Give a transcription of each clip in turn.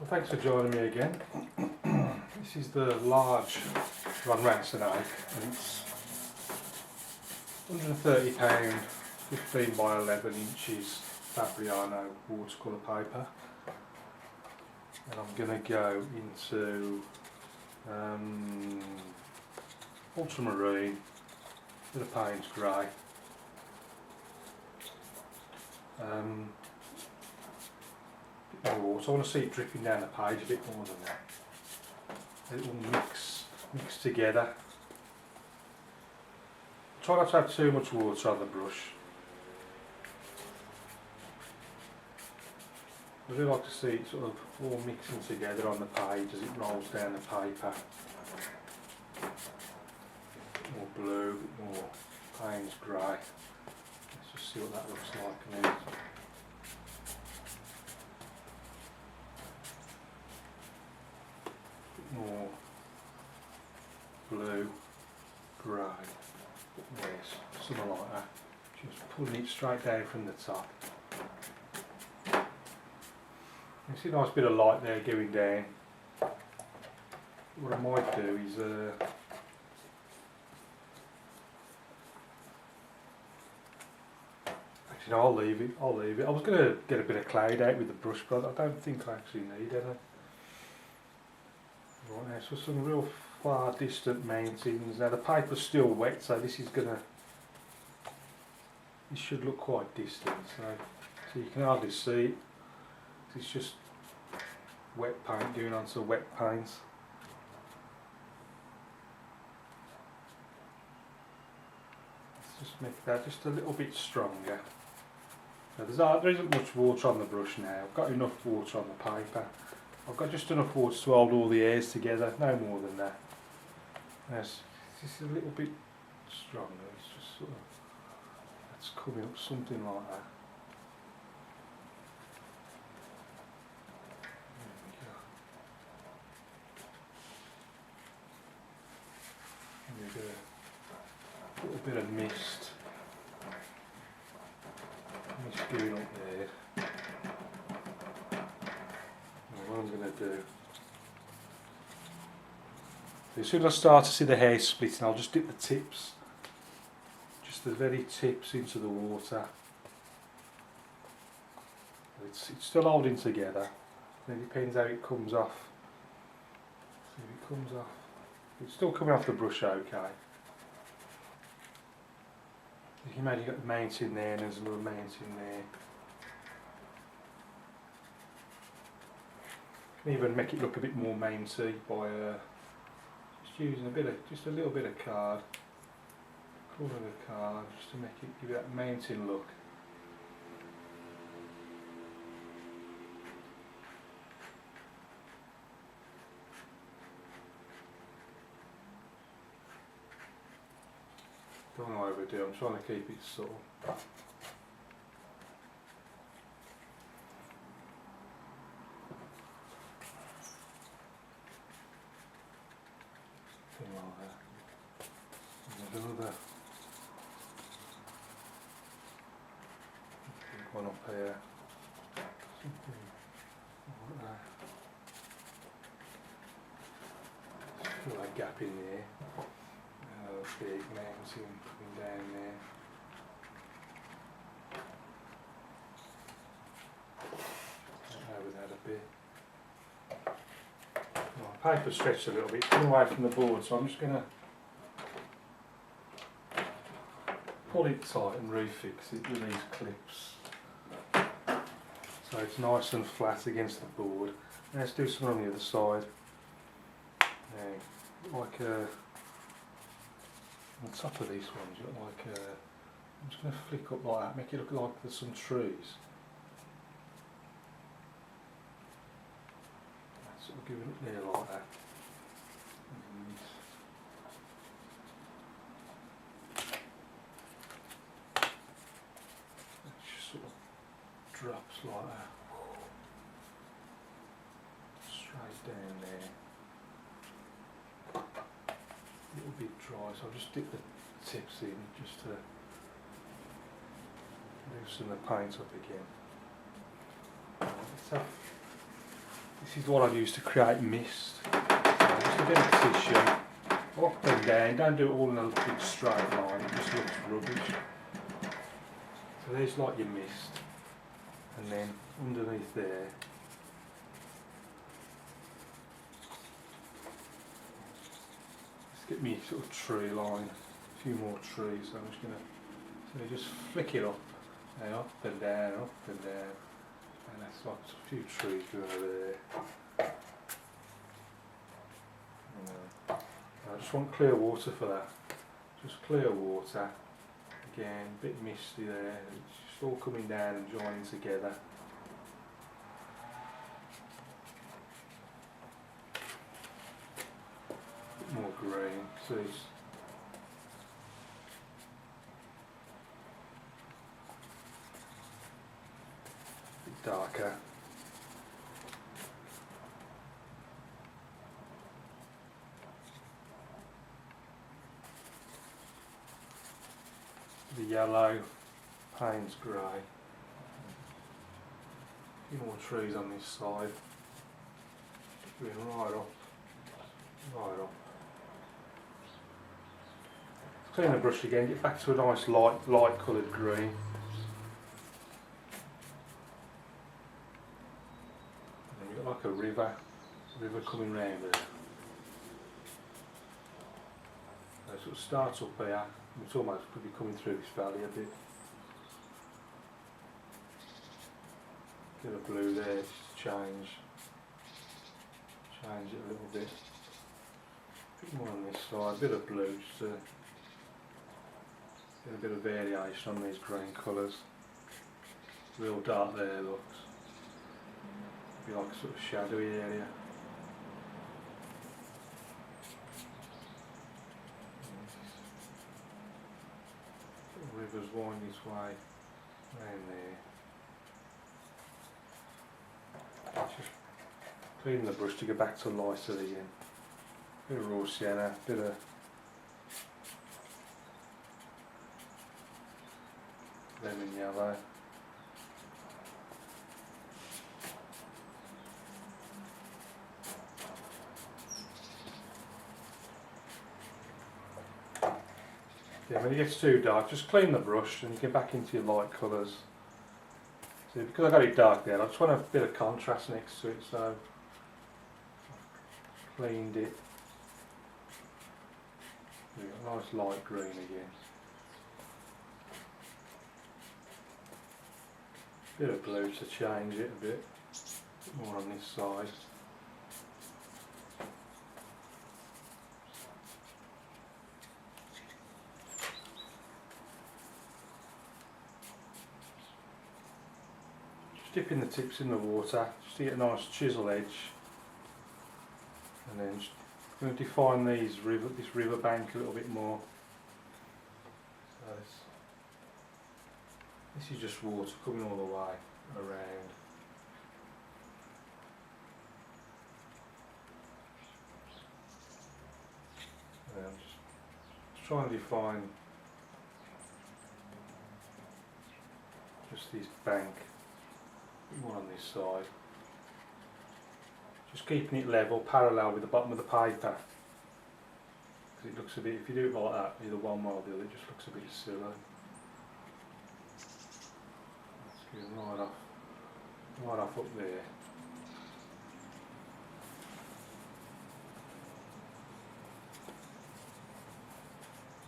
Well, thanks for joining me again. This is the large Ron Ransonite, and it's £130, 15 by 11 inches Fabriano Watercolour Paper, and I'm going to go into ultramarine, bit of Payne's grey, bit more water. I want to see it dripping down the page a bit more than that. It will mix together. Try not to have too much water on the brush. I do like to see it sort of all mixing together on the page as it rolls down the paper. More blue, more Payne's grey. Let's just see what that looks like a minute. More blue, grey, yes, something like that. Just pulling it straight down from the top. You see a nice bit of light there going down. What I might do is actually no, I'll leave it. I was going to get a bit of cloud out with the brush, but I don't think I actually need any. Right, now, so some real far distant mountains. Now the paper's still wet, so this should look quite distant. So you can hardly see it. It's just wet paint going onto wet paints. Let's just make that just a little bit stronger. Now there isn't much water on the brush now. I've got enough water on the paper. I've got just enough water to hold all the hairs together, no more than that. Yes, this is a little bit stronger. It's just sort of, it's coming up something like that. There we go. A little bit of mist going up there. What I'm going to do, as soon as I start to see the hair splitting, I'll just dip the tips, just the very tips into the water. It's still holding together, and it depends how it comes off. See if it comes off. It's still coming off the brush okay. You can imagine you've got the mountain there and there's another mountain there. Can even make it look a bit more mounty by just using just a little bit of card, colour the card, just to make it give it that mountain look. Don't want to overdo it. I'm trying to keep it subtle. Another one up here, something like that. Fill that gap in there. Big mountain coming down there. Over that a bit. My paper's stretched a little bit, come away from the board, so I'm just going to pull it tight and refix it with these clips so it's nice and flat against the board. Now let's do something on the other side. Now, like on the top of these ones, you got like I'm just going to flick up like that, make it look like there's some trees. Sort of give it up there like that. Sort of drops like that, straight down there. A little bit dry, so I'll just dip the tips in just to loosen the paint up again. Let's have this This is what I use to create mist. So just a bit of tissue, up and down, don't do it all in a big straight line, it just looks rubbish. So there's like your mist, and then underneath there, let's get me sort of tree line, a few more trees, so I'm just going to just flick it up and down, up and down, and that's like a few trees going over there. I just want clear water for that, just clear water, again a bit misty there, it's just all coming down and joining together. A bit more green, so it's a bit darker. The yellow, Payne's grey. A few more trees on this side. Going right up, right up. Clean the brush again, get back to a nice light coloured green. And you've got like a river coming round there. So it sort of starts up here. It's almost could be coming through this valley a bit. Get a blue there just to change it a little bit. A bit more on this side, a bit of blue just to get a bit of variation on these green colours. Real dark there looks. Be like a sort of shadowy area. River's winding its way around there. Just clean the brush to get back to lighter again. Bit of raw sienna, bit of lemon yellow. Yeah, when it gets too dark, just clean the brush and get back into your light colours. See, because I got it dark there, I just want a bit of contrast next to it, so I've cleaned it. We've got a nice light green again. Bit of blue to change it a bit more on this side. Dipping the tips in the water just to get a nice chisel edge, and then just going to define this river bank a little bit more. So this is just water coming all the way around. And I'm just trying to define just this bank. One on this side, just keeping it level, parallel with the bottom of the paper, because it looks a bit, if you do it like that, either one way or the other, it just looks a bit silly. Let's get right off up there.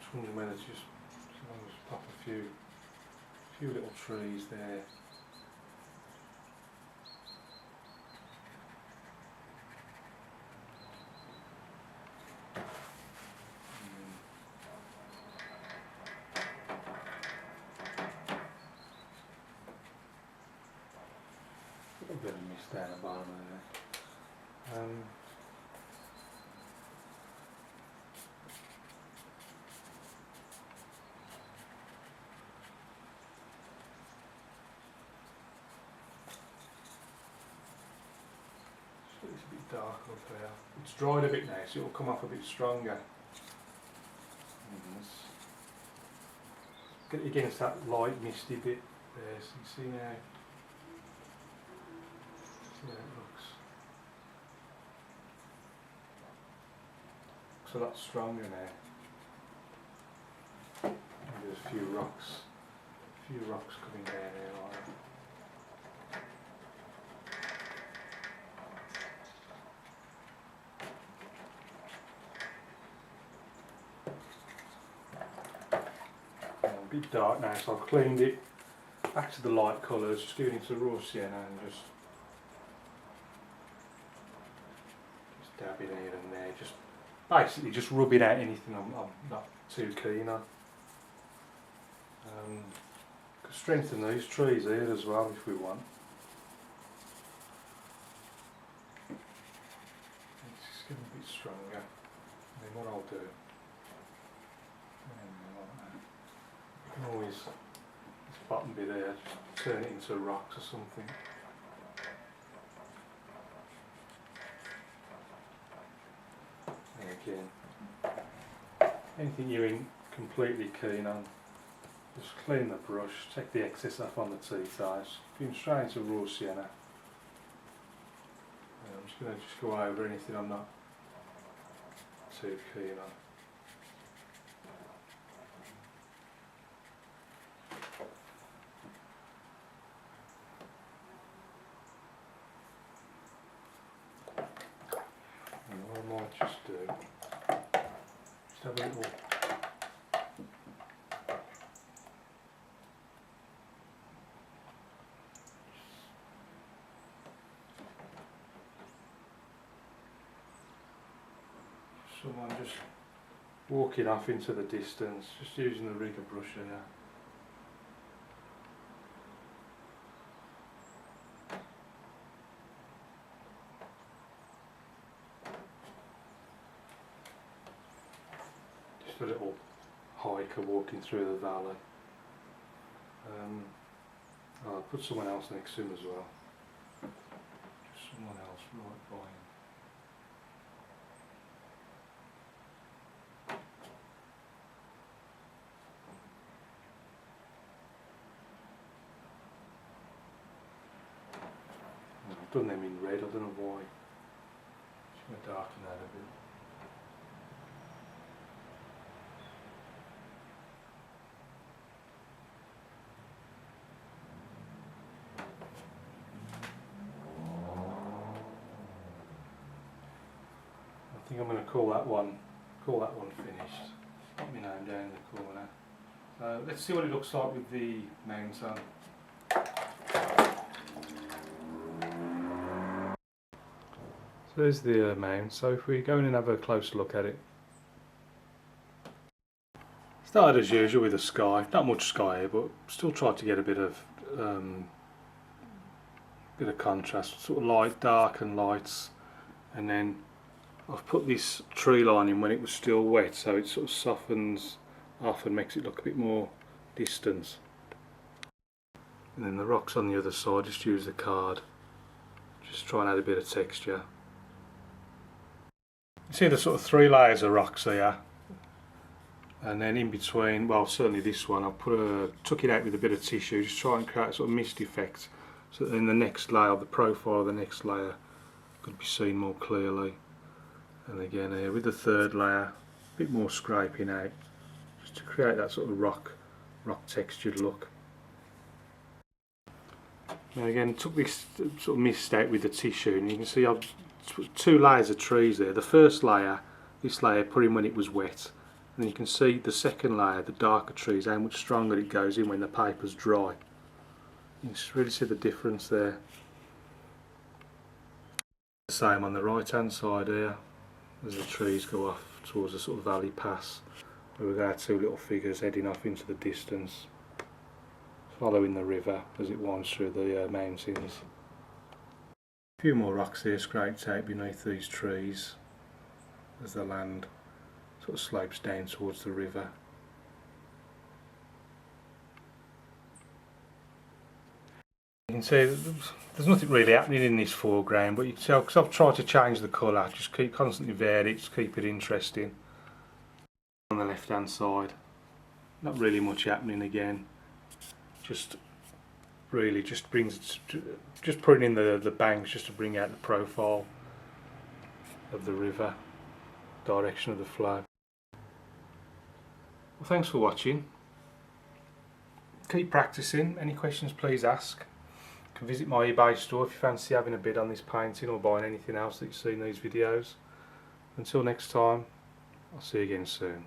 Just wondering whether to just pop a few little trees there. A bit of mist down the bottom there. It's a bit dark up there. It's dried a bit now, so it'll come off a bit stronger. Get it against that light misty bit there, so you see now. Yeah, it looks. looks a lot stronger now. There's a few rocks coming down here like that. A bit dark now, so I've cleaned it back to the light colours, just giving it a raw sienna and just dabbing here and there, just basically just rubbing out anything I'm not too keen on. Could strengthen these trees here as well if we want. It's just getting a bit stronger. And then what I'll do, you can always, this bottom bit there, just turn it into rocks or something. And again, anything you're completely keen on, just clean the brush, take the excess off on the T-ties, bring straight into raw sienna. I'm just going to go over anything I'm not too keen on. And what I might just do, just have a little someone just walking off into the distance, just using the rigger brush here. Just a little hiker walking through the valley. I'll put someone else next to him as well. Just someone else right by him. I've done them in red, I don't know why. Just going to darken that a bit. I think I'm going to call that one finished. Put my name down in the corner. Let's see what it looks like with the mount on. So there's the mount, so if we go in and have a closer look at it. Started as usual with the sky, not much sky here, but still tried to get a bit of contrast, sort of light, dark and lights, and then I've put this tree line in when it was still wet, so it sort of softens off and makes it look a bit more distant. And then the rocks on the other side, just use the card, just try and add a bit of texture. You see the sort of 3 layers of rocks there, and then in between, well certainly this one, I'll tuck it out with a bit of tissue, just try and create a sort of mist effect, so that then the next layer, the profile of the next layer, could be seen more clearly. And again here with the 3rd layer, a bit more scraping out, just to create that sort of rock textured look. And again, took this sort of mist out with the tissue, and you can see I've 2 layers of trees there. The first layer, this layer, put in when it was wet, and you can see the second layer, the darker trees, how much stronger it goes in when the paper's dry. You can really see the difference there. The same on the right hand side here, as the trees go off towards the sort of valley pass, where we've got 2 little figures heading off into the distance, following the river as it winds through the mountains. A few more rocks here scraped out beneath these trees as the land sort of slopes down towards the river. You can see there's nothing really happening in this foreground, but you can tell because I've tried to change the colour, just constantly vary it, just keep it interesting. On the left hand side, not really much happening again, just really just putting in the banks just to bring out the profile of the river. direction of the flag. Well, thanks for watching. Keep practicing. Any questions please ask. You can visit my eBay store if you fancy having a bid on this painting or buying anything else that you see in these videos. Until next time, I'll see you again soon.